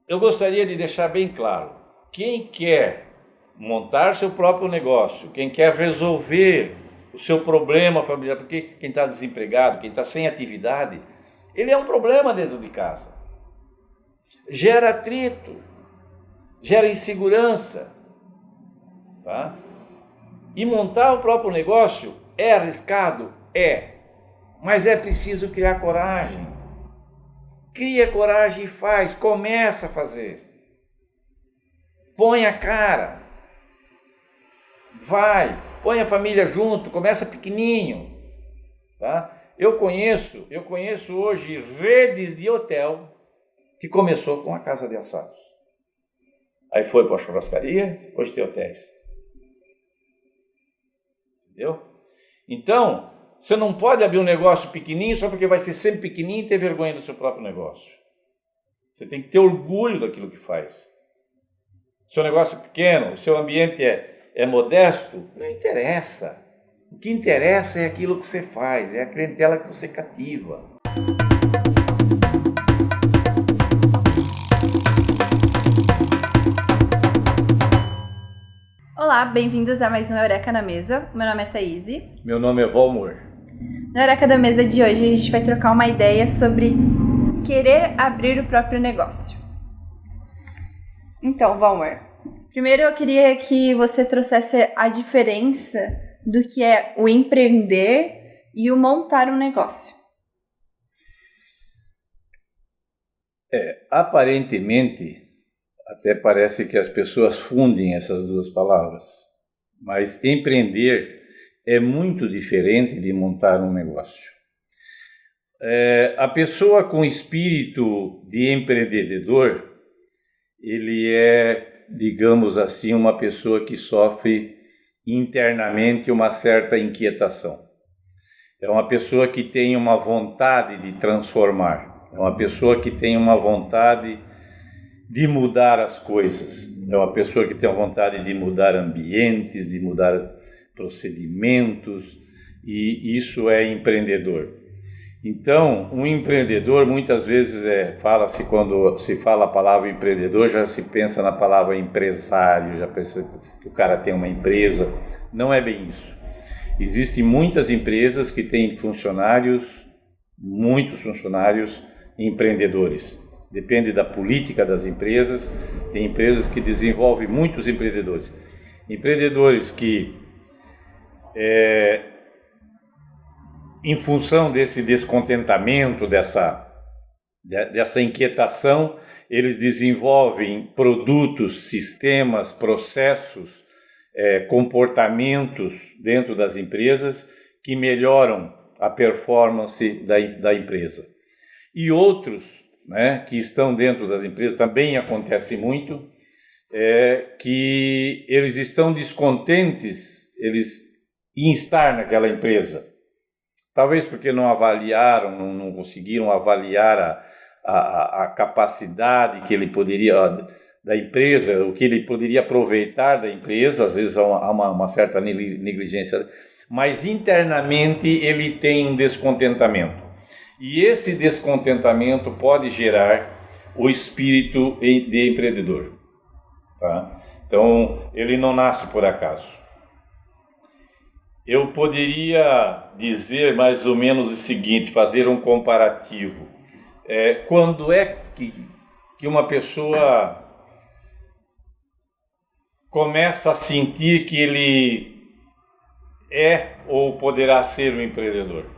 eu gostaria de deixar bem claro, quem quer montar seu próprio negócio, quem quer resolver o seu problema familiar, porque quem está desempregado, quem está sem atividade, ele é um problema dentro de casa. Gera atrito, gera insegurança, tá? E montar o próprio negócio é arriscado? É, mas é preciso criar coragem. Cria coragem e faz, começa a fazer. Põe a cara. Vai, põe a família junto, começa pequenininho, tá? Eu conheço hoje redes de hotel que começou com a casa de assados. Aí foi para a churrascaria, hoje tem hotéis. Entendeu? Então, você não pode abrir um negócio pequenininho só porque vai ser sempre pequenininho e ter vergonha do seu próprio negócio. Você tem que ter orgulho daquilo que faz. Seu negócio é pequeno, o seu ambiente é modesto, não interessa. O que interessa é aquilo que você faz, é a clientela que você cativa. Olá, bem-vindos a mais um Eureka na Mesa. Meu nome é Thaís. Meu nome é Valmor. Na Eureka da Mesa de hoje a gente vai trocar uma ideia sobre querer abrir o próprio negócio. Então, Valmor, primeiro eu queria que você trouxesse a diferença do que é o empreender e o montar um negócio. Aparentemente, até parece que as pessoas fundem essas duas palavras, mas empreender é muito diferente de montar um negócio. A pessoa com espírito de empreendedor, ele é, digamos assim, uma pessoa que sofre internamente uma certa inquietação. É uma pessoa que tem uma vontade de transformar, é uma pessoa que tem uma vontade de mudar as coisas, é uma pessoa que tem a vontade de mudar ambientes, de mudar procedimentos, e isso é empreendedor. Então, um empreendedor, muitas vezes fala-se, quando se fala a palavra empreendedor, já se pensa na palavra empresário, já pensa que o cara tem uma empresa. Não é bem isso. Existem muitas empresas que têm muitos funcionários empreendedores. Depende da política das empresas. Tem empresas que desenvolvem muitos empreendedores. Empreendedores que, em função desse descontentamento, dessa inquietação, eles desenvolvem produtos, sistemas, processos, comportamentos dentro das empresas que melhoram a performance da empresa. E outros, que estão dentro das empresas, também acontece muito, que eles estão descontentes em estar naquela empresa. Talvez porque não avaliaram, não conseguiram avaliar a capacidade que ele poderia, da empresa, o que ele poderia aproveitar da empresa. Às vezes há uma certa negligência, mas internamente ele tem um descontentamento. E esse descontentamento pode gerar o espírito de empreendedor. Tá? Então, ele não nasce por acaso. Eu poderia dizer mais ou menos o seguinte, fazer um comparativo. Quando é que uma pessoa começa a sentir que ele é ou poderá ser um empreendedor?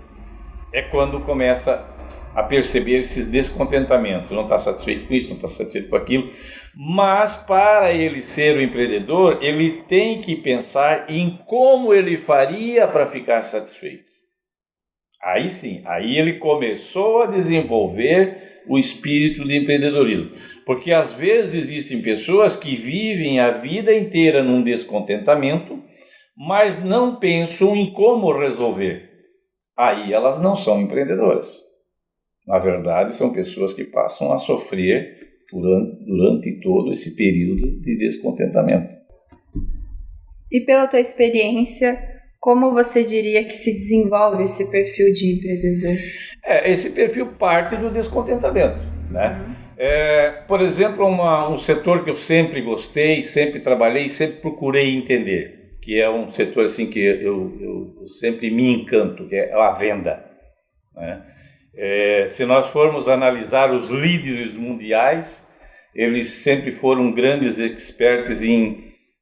É quando começa a perceber esses descontentamentos. Não está satisfeito com isso, não está satisfeito com aquilo. Mas para ele ser um empreendedor, ele tem que pensar em como ele faria para ficar satisfeito. Aí sim, aí ele começou a desenvolver o espírito de empreendedorismo. Porque às vezes existem pessoas que vivem a vida inteira num descontentamento, mas não pensam em como resolver. Aí elas não são empreendedoras. Na verdade, são pessoas que passam a sofrer durante todo esse período de descontentamento. E pela tua experiência, como você diria que se desenvolve esse perfil de empreendedor? Esse perfil parte do descontentamento, né? Por exemplo, um setor que eu sempre gostei, sempre trabalhei, sempre procurei entender, que é um setor assim que eu sempre me encanto, que é a venda, né? Se nós formos analisar os líderes mundiais, eles sempre foram grandes experts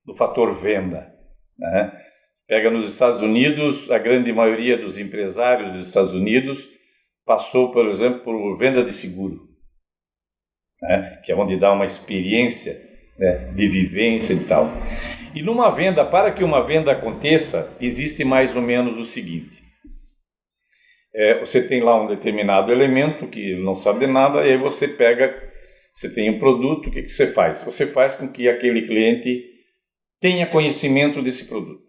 no fator venda, né? Pega nos Estados Unidos, a grande maioria dos empresários dos Estados Unidos passou, por exemplo, por venda de seguro, né? Que é onde dá uma experiência, né, de vivência e tal. E numa venda, para que uma venda aconteça, existe mais ou menos o seguinte: você tem lá um determinado elemento que ele não sabe nada, e aí você tem um produto, o que você faz? Você faz com que aquele cliente tenha conhecimento desse produto.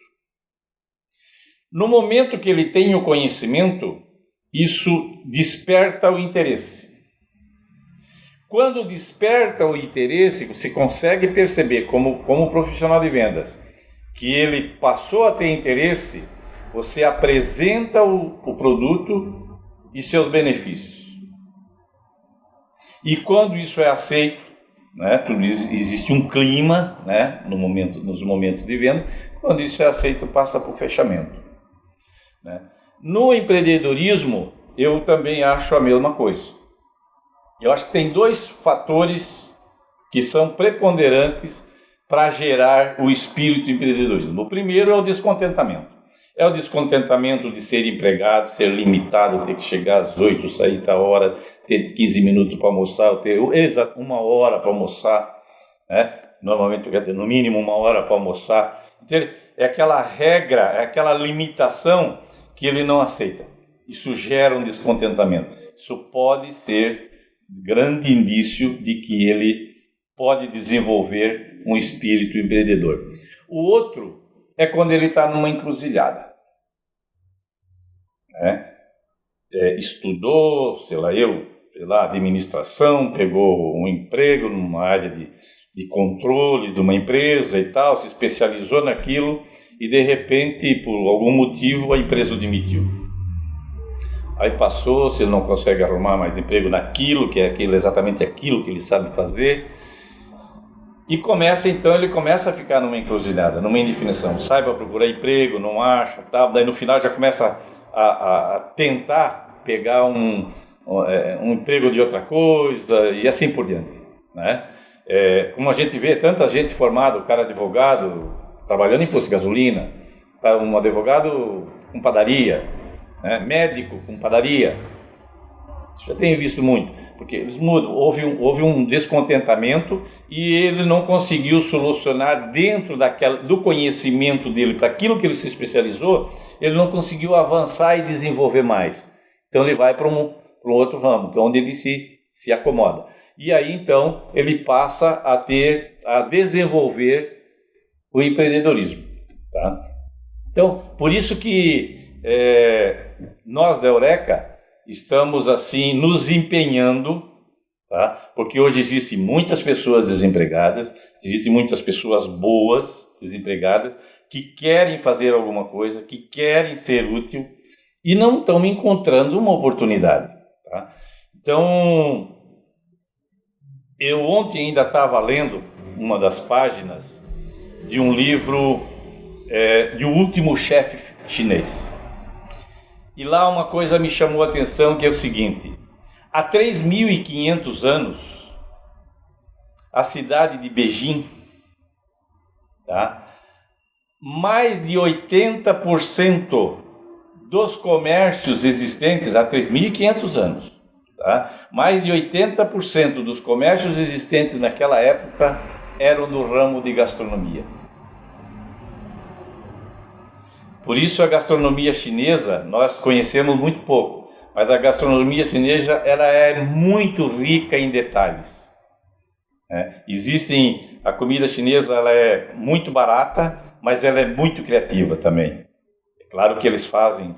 No momento que ele tem o conhecimento, isso desperta o interesse. Quando desperta o interesse, você consegue perceber, como profissional de vendas, que ele passou a ter interesse, você apresenta o produto e seus benefícios. E quando isso é aceito, né, existe um clima, né, nos momentos de venda, quando isso é aceito, passa para o fechamento, né? No empreendedorismo, eu também acho a mesma coisa. Eu acho que tem dois fatores que são preponderantes para gerar o espírito empreendedorismo. O primeiro é o descontentamento. É o descontentamento de ser empregado, ser limitado, ter que chegar às 8, sair da hora, ter 15 minutos para almoçar, ter uma hora para almoçar, né? Normalmente no mínimo 1 hora para almoçar. Então, é aquela regra, é aquela limitação que ele não aceita. Isso gera um descontentamento. Isso pode ser grande indício de que ele pode desenvolver um espírito empreendedor. O outro é quando ele está numa encruzilhada, né? Estudou, sei lá, administração, pegou um emprego numa área de controle de uma empresa e tal, se especializou naquilo e de repente, por algum motivo, a empresa o demitiu. Aí passou, se ele não consegue arrumar mais emprego naquilo, que é exatamente aquilo que ele sabe fazer, e ele começa a ficar numa encruzilhada, numa indefinição. Sai para procurar emprego, não acha, tá? Daí no final já começa a tentar pegar um emprego de outra coisa e assim por diante, né? Como a gente vê, tanta gente formada, o cara advogado trabalhando em posto de gasolina, um advogado com padaria, né? Médico com padaria. Já tenho visto muito, porque eles mudam. Houve um descontentamento e ele não conseguiu solucionar dentro do conhecimento dele para aquilo que ele se especializou, ele não conseguiu avançar e desenvolver mais. Então ele vai para um outro ramo, que é onde ele se acomoda. E aí então ele passa a desenvolver o empreendedorismo, tá? Então, por isso que nós da Eureka estamos assim nos empenhando, tá? Porque hoje existem muitas pessoas desempregadas, existem muitas pessoas boas desempregadas que querem fazer alguma coisa, que querem ser útil e não estão encontrando uma oportunidade, tá? Então, eu ontem ainda estava lendo uma das páginas de um livro de O Último Chefe Chinês. E lá uma coisa me chamou a atenção, que é o seguinte: há 3.500 anos, a cidade de Beijing, tá? Mais de 80% dos comércios existentes há 3.500 anos, tá? Mais de 80% dos comércios existentes naquela época eram do ramo de gastronomia. Por isso a gastronomia chinesa nós conhecemos muito pouco, mas a gastronomia chinesa ela é muito rica em detalhes. A comida chinesa ela é muito barata, mas ela é muito criativa também. É claro que eles fazem,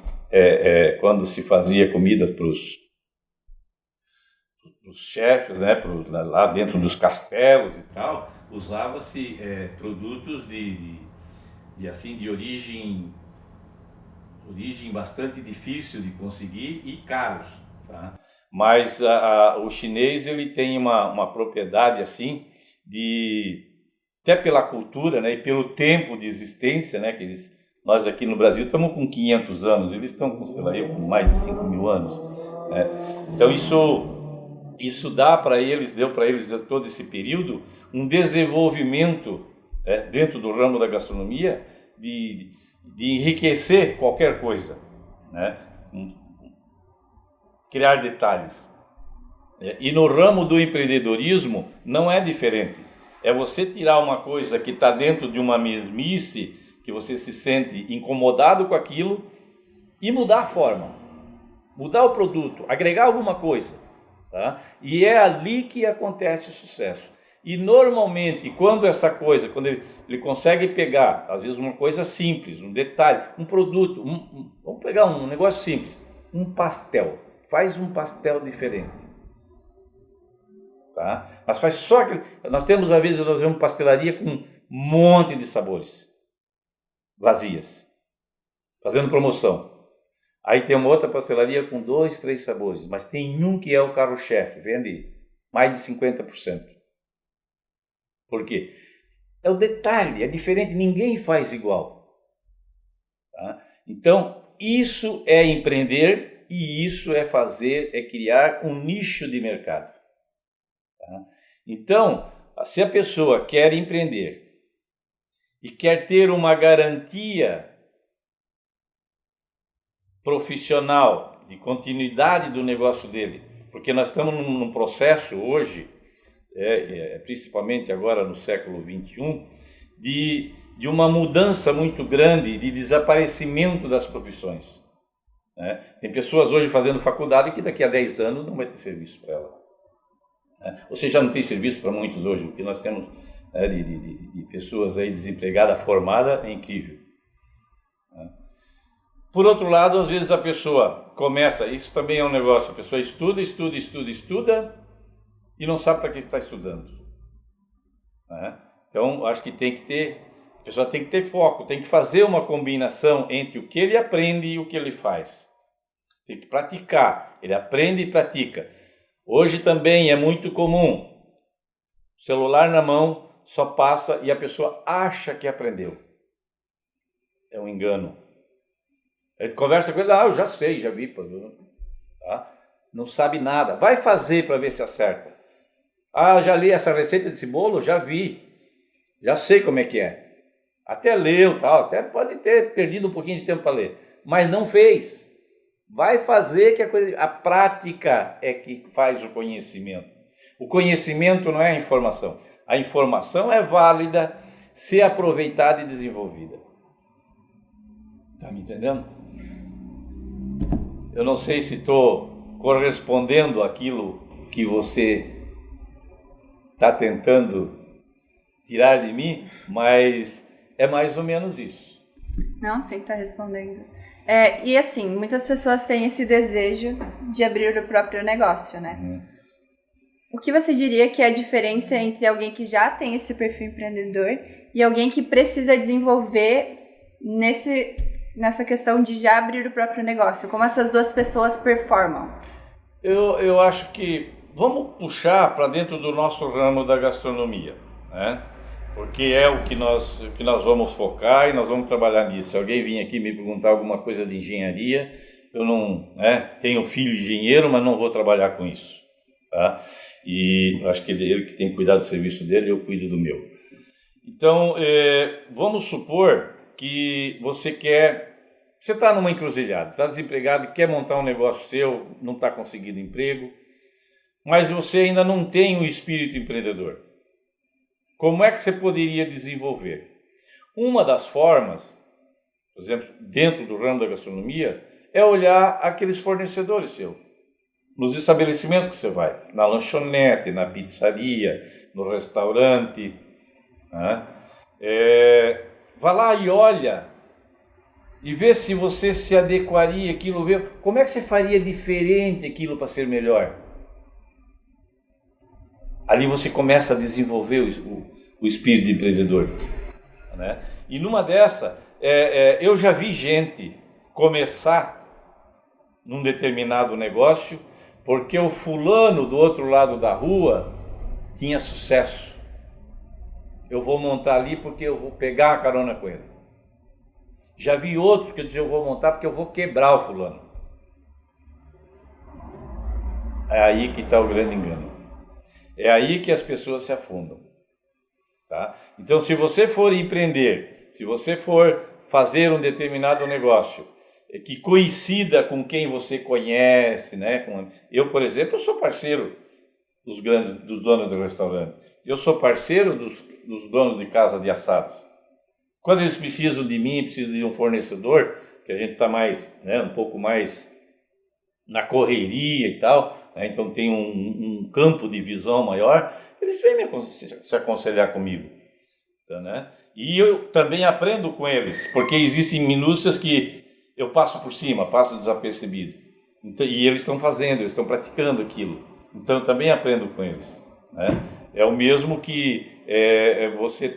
quando se fazia comida para os chefes, né, lá dentro dos castelos e tal, usava-se produtos de origem bastante difícil de conseguir e caros, tá? Mas o chinês ele tem uma propriedade assim, até pela cultura, né, e pelo tempo de existência, né, que nós aqui no Brasil estamos com 500 anos, eles estão com, sei lá, com mais de 5.000 anos. Né? Então isso deu para eles todo esse período um desenvolvimento, né, dentro do ramo da gastronomia de enriquecer qualquer coisa, né? Criar detalhes. E no ramo do empreendedorismo não é diferente. É você tirar uma coisa que está dentro de uma mesmice, que você se sente incomodado com aquilo, e mudar a forma, mudar o produto, agregar alguma coisa. Tá? E é ali que acontece o sucesso. E normalmente, quando ele consegue pegar, às vezes uma coisa simples, um detalhe, um produto, vamos pegar um negócio simples, um pastel, faz um pastel diferente. Tá? Mas faz só que nós temos pastelaria com um monte de sabores vazias, fazendo promoção. Aí tem uma outra pastelaria com 2, 3 sabores, mas tem um que é o carro-chefe, vende mais de 50%. Por quê? É o detalhe, é diferente, ninguém faz igual. Tá? Então, isso é empreender e isso é criar um nicho de mercado. Tá? Então, se a pessoa quer empreender e quer ter uma garantia profissional de continuidade do negócio dele, porque nós estamos num processo hoje, principalmente agora no século XXI, de uma mudança muito grande, de desaparecimento das profissões. Né? Tem pessoas hoje fazendo faculdade que daqui a 10 anos não vai ter serviço para ela. Você já não tem serviço para muitos hoje, o que nós temos de pessoas aí desempregadas, formadas, é incrível. Por outro lado, às vezes a pessoa começa, isso também é um negócio, a pessoa estuda e não sabe para que está estudando. Então, acho que a pessoa tem que ter foco, tem que fazer uma combinação entre o que ele aprende e o que ele faz. Tem que praticar, ele aprende e pratica. Hoje também é muito comum, celular na mão, só passa e a pessoa acha que aprendeu. É um engano. Ele conversa com ele, eu já sei, já vi. Tá? Não sabe nada. Vai fazer para ver se acerta. Já li essa receita desse bolo? Já vi. Já sei como é que é. Até leu, tal, até pode ter perdido um pouquinho de tempo para ler. Mas não fez. Vai fazer que a prática é que faz o conhecimento. O conhecimento não é a informação. A informação é válida se aproveitada e desenvolvida. Está me entendendo? Eu não sei se estou correspondendo àquilo que você está tentando tirar de mim, mas é mais ou menos isso. Não, sim, está respondendo. E assim, muitas pessoas têm esse desejo de abrir o próprio negócio, né? O que você diria que é a diferença entre alguém que já tem esse perfil empreendedor e alguém que precisa desenvolver nessa questão de já abrir o próprio negócio? Como essas duas pessoas performam? Eu acho que vamos puxar para dentro do nosso ramo da gastronomia, né? Porque é o que nós vamos focar e nós vamos trabalhar nisso. Se alguém vir aqui me perguntar alguma coisa de engenharia, eu não tenho filho engenheiro, mas não vou trabalhar com isso. Tá? E acho que ele que tem que cuidar do serviço dele, eu cuido do meu. Então, vamos supor que você está numa encruzilhada, está desempregado e quer montar um negócio seu, não está conseguindo emprego, mas você ainda não tem o espírito empreendedor. Como é que você poderia desenvolver? Uma das formas, por exemplo, dentro do ramo da gastronomia, é olhar aqueles fornecedores seus, nos estabelecimentos que você vai, na lanchonete, na pizzaria, no restaurante. Né? Vá lá e olha e vê se você se adequaria àquilo, vê como é que você faria diferente aquilo para ser melhor. Ali você começa a desenvolver o espírito de empreendedor. Né? E numa dessa, eu já vi gente começar num determinado negócio porque o fulano do outro lado da rua tinha sucesso. Eu vou montar ali porque eu vou pegar a carona com ele. Já vi outros que diziam, eu vou montar porque eu vou quebrar o fulano. É aí que está o grande engano. É aí que as pessoas se afundam. Tá? Então, se você for empreender, se você for fazer um determinado negócio que coincida com quem você conhece, né? Eu, por exemplo, eu sou parceiro dos donos do restaurante. Eu sou parceiro dos donos de casa de assados. Quando eles precisam de mim, precisam de um fornecedor, que a gente está mais, né, um pouco mais na correria e tal, né, então tem um campo de visão maior, eles vêm se aconselhar comigo. Tá, né? E eu também aprendo com eles, porque existem minúcias que eu passo por cima, passo desapercebido. Então, e eles estão fazendo, eles estão praticando aquilo. Então eu também aprendo com eles. Né? É o mesmo que você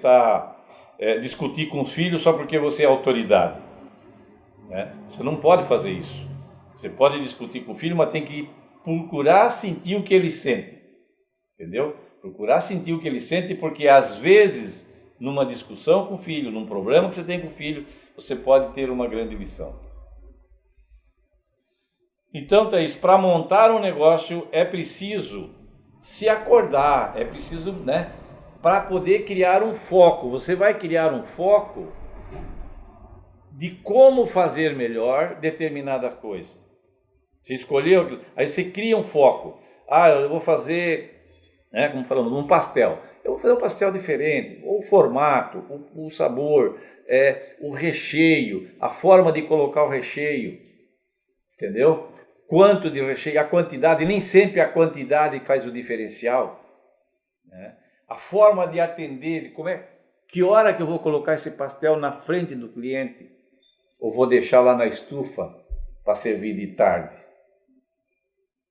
discutir com os filhos só porque você é autoridade. Né? Você não pode fazer isso. Você pode discutir com o filho, mas tem que procurar sentir o que ele sente. Entendeu? Procurar sentir o que ele sente, porque às vezes, numa discussão com o filho, num problema que você tem com o filho, você pode ter uma grande lição. Então, Thaís, para montar um negócio é preciso se acordar, é preciso, né, para poder criar um foco. Você vai criar um foco de como fazer melhor determinada coisa. Você escolheu, aí você cria um foco. Eu vou fazer, né, como falamos, um pastel. Eu vou fazer um pastel diferente, o formato, o sabor, o recheio, a forma de colocar o recheio, entendeu? Quanto de recheio, a quantidade, nem sempre a quantidade faz o diferencial, né? A forma de atender, que hora que eu vou colocar esse pastel na frente do cliente, ou vou deixar lá na estufa para servir de tarde.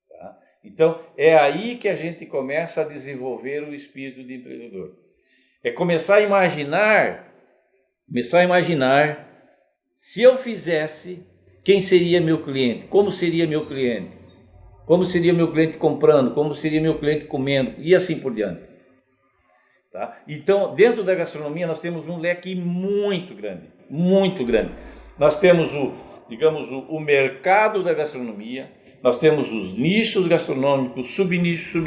Tá? Então, é aí que a gente começa a desenvolver o espírito de empreendedor. É começar a imaginar, se eu fizesse, quem seria meu cliente? Como seria meu cliente? Como seria meu cliente comprando? Como seria meu cliente comendo? E assim por diante. Tá? Então, dentro da gastronomia, nós temos um leque muito grande, muito grande. Nós temos o mercado da gastronomia, nós temos os nichos gastronômicos, subnichos.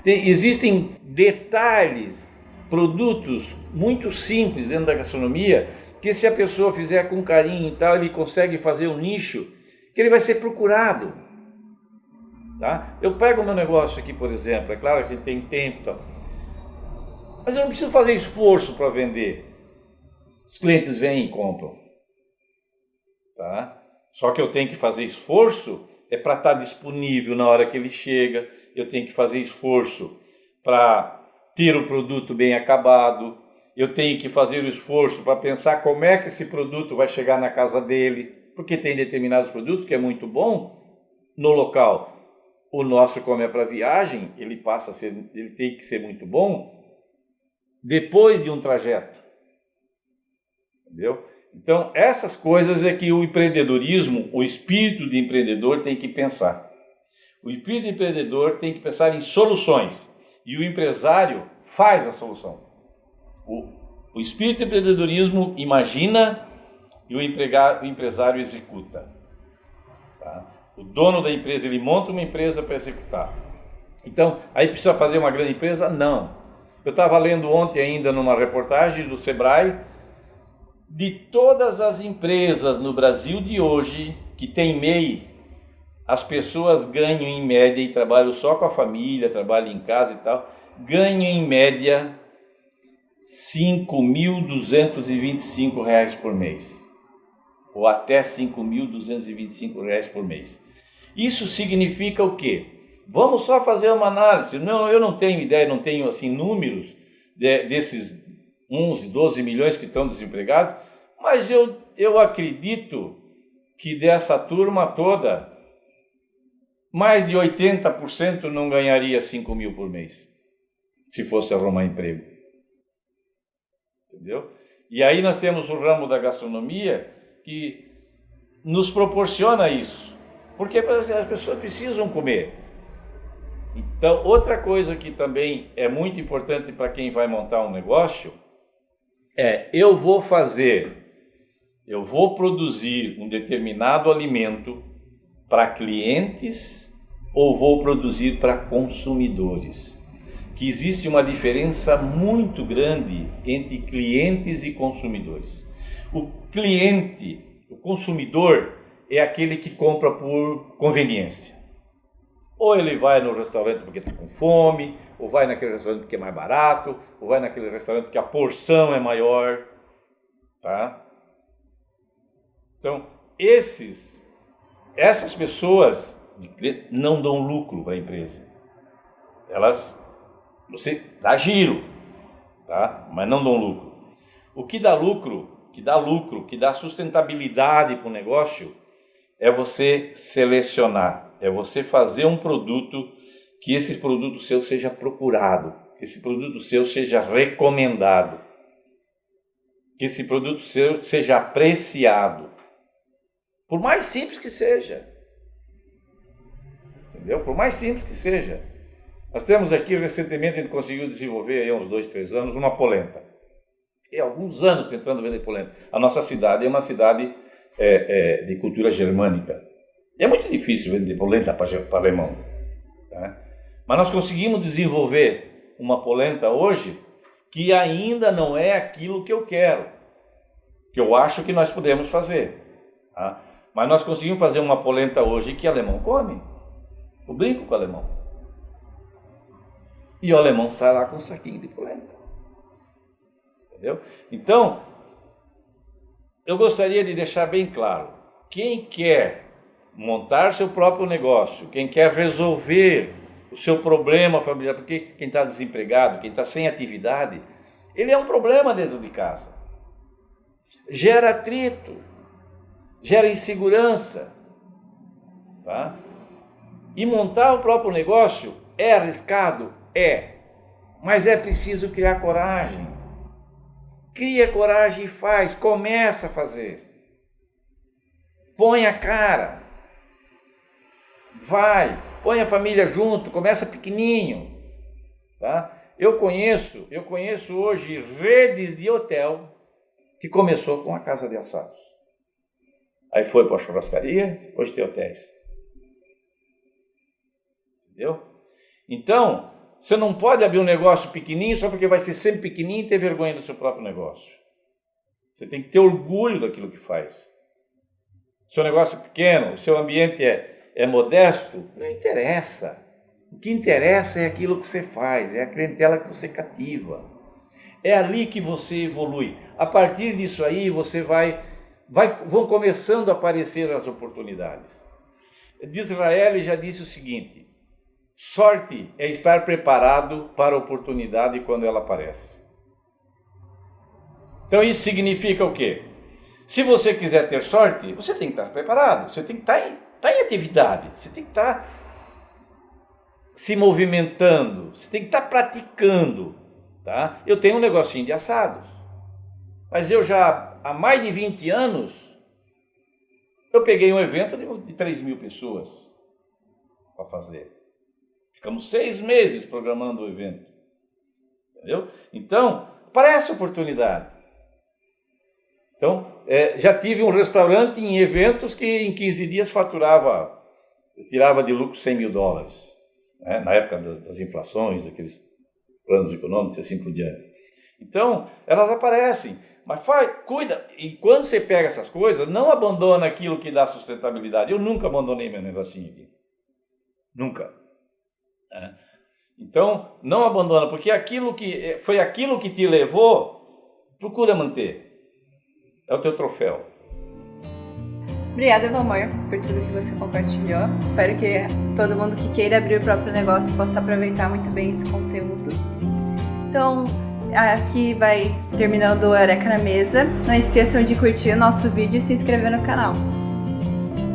Existem detalhes, produtos muito simples dentro da gastronomia, que se a pessoa fizer com carinho e tal, ele consegue fazer um nicho, que ele vai ser procurado. Tá? Eu pego o meu negócio aqui, por exemplo, é claro que a gente tem tempo e tal, mas eu não preciso fazer esforço para vender. Os clientes vêm e compram. Tá? Só que eu tenho que fazer esforço para estar disponível na hora que ele chega, eu tenho que fazer esforço para ter o produto bem acabado, eu tenho que fazer o esforço para pensar como é que esse produto vai chegar na casa dele, porque tem determinados produtos que é muito bom no local. O nosso, como é para viagem, ele tem que ser muito bom depois de um trajeto. Entendeu? Então, essas coisas é que o empreendedorismo, o espírito de empreendedor tem que pensar. O espírito de empreendedor tem que pensar em soluções. E o empresário faz a solução. O espírito de empreendedorismo imagina e o empresário executa. Tá? O dono da empresa, ele monta uma empresa para executar. Então, aí precisa fazer uma grande empresa? Não. Eu estava lendo ontem ainda numa reportagem do Sebrae, de todas as empresas no Brasil de hoje que tem MEI, as pessoas ganham em média, e trabalham só com a família, trabalham em casa e tal, ganham em média R$ 5.225 por mês, ou até R$ 5.225 por mês. Isso significa o quê? Vamos só fazer uma análise. Não, eu não tenho ideia, não tenho assim números desses 11, 12 milhões que estão desempregados, mas eu acredito que dessa turma toda, mais de 80% não ganharia 5 mil por mês, se fosse arrumar emprego. Entendeu? E aí nós temos o ramo da gastronomia que nos proporciona isso. Porque as pessoas precisam comer. Então, outra coisa que também é muito importante para quem vai montar um negócio é: eu vou produzir um determinado alimento para clientes ou vou produzir para consumidores? Que existe uma diferença muito grande entre clientes e consumidores. O cliente, o consumidor, é aquele que compra por conveniência. Ou ele vai no restaurante porque está com fome, ou vai naquele restaurante porque é mais barato, ou vai naquele restaurante porque a porção é maior, tá? Então, essas pessoas não dão lucro para a empresa. Você dá giro, tá? Mas não dão lucro. O que dá lucro, que dá sustentabilidade para o negócio, é você selecionar, é você fazer um produto que esse produto seu seja procurado, que esse produto seu seja recomendado, que esse produto seu seja apreciado, por mais simples que seja. Entendeu? Por mais simples que seja. Nós temos aqui, recentemente, a gente conseguiu desenvolver, aí, há uns 2, 3 anos, uma polenta. E há alguns anos tentando vender polenta. A nossa cidade é uma cidade de cultura germânica. É muito difícil vender polenta para alemão. Tá? Mas nós conseguimos desenvolver uma polenta hoje que ainda não é aquilo que eu quero, que eu acho que nós podemos fazer. Tá? Mas nós conseguimos fazer uma polenta hoje que o alemão come. Eu brinco com o alemão. E o alemão sai lá com um saquinho de polenta. Entendeu? Então, eu gostaria de deixar bem claro: quem quer montar seu próprio negócio, quem quer resolver o seu problema familiar, porque quem está desempregado, quem está sem atividade, ele é um problema dentro de casa. Gera atrito, gera insegurança. Tá? E montar o próprio negócio é arriscado? É. Mas é preciso criar coragem. Cria coragem e faz, começa a fazer. Põe a cara. Vai, põe a família junto, começa pequenininho. Tá? Eu conheço hoje redes de hotel que começou com a casa de assados. Aí foi para a churrascaria, hoje tem hotéis. Entendeu? Então, você não pode abrir um negócio pequenininho só porque vai ser sempre pequenininho e ter vergonha do seu próprio negócio. Você tem que ter orgulho daquilo que faz. O seu negócio é pequeno, o seu ambiente é modesto, não interessa. O que interessa é aquilo que você faz, é a clientela que você cativa. É ali que você evolui. A partir disso aí, você vão começando a aparecer as oportunidades. Disraeli já disse o seguinte: sorte é estar preparado para a oportunidade quando ela aparece. Então isso significa o quê? Se você quiser ter sorte, você tem que estar preparado, você tem que estar em atividade, você tem que estar se movimentando, você tem que estar praticando. Tá? Eu tenho um negocinho de assados, mas eu já há mais de 20 anos eu peguei um evento de 3.000 pessoas para fazer. Ficamos 6 meses programando o evento. Entendeu? Então, aparece oportunidade. Então, já tive um restaurante em eventos que em 15 dias tirava de lucro $100.000. Né? Na época das inflações, aqueles planos econômicos e assim por diante. Então, elas aparecem. Mas cuida. E quando você pega essas coisas, não abandona aquilo que dá sustentabilidade. Eu nunca abandonei meu negocinho aqui. Nunca. Então, não abandona, porque foi aquilo que te levou, procura manter. É o teu troféu. Obrigada, Valmor, por tudo que você compartilhou. Espero que todo mundo que queira abrir o próprio negócio possa aproveitar muito bem esse conteúdo. Então, aqui vai terminando o Eureka na Mesa. Não esqueçam de curtir o nosso vídeo e se inscrever no canal.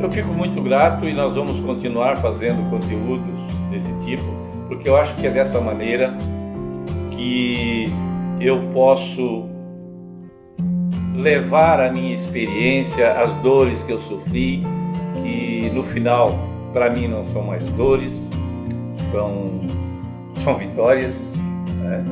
Eu fico muito grato e nós vamos continuar fazendo conteúdos desse tipo, porque eu acho que é dessa maneira que eu posso levar a minha experiência, as dores que eu sofri, e no final, para mim, não são mais dores, são vitórias, né?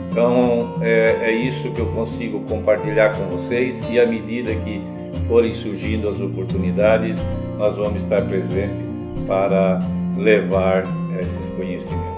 Então é isso que eu consigo compartilhar com vocês, e à medida que forem surgindo as oportunidades, nós vamos estar presentes para levar esses conhecimentos.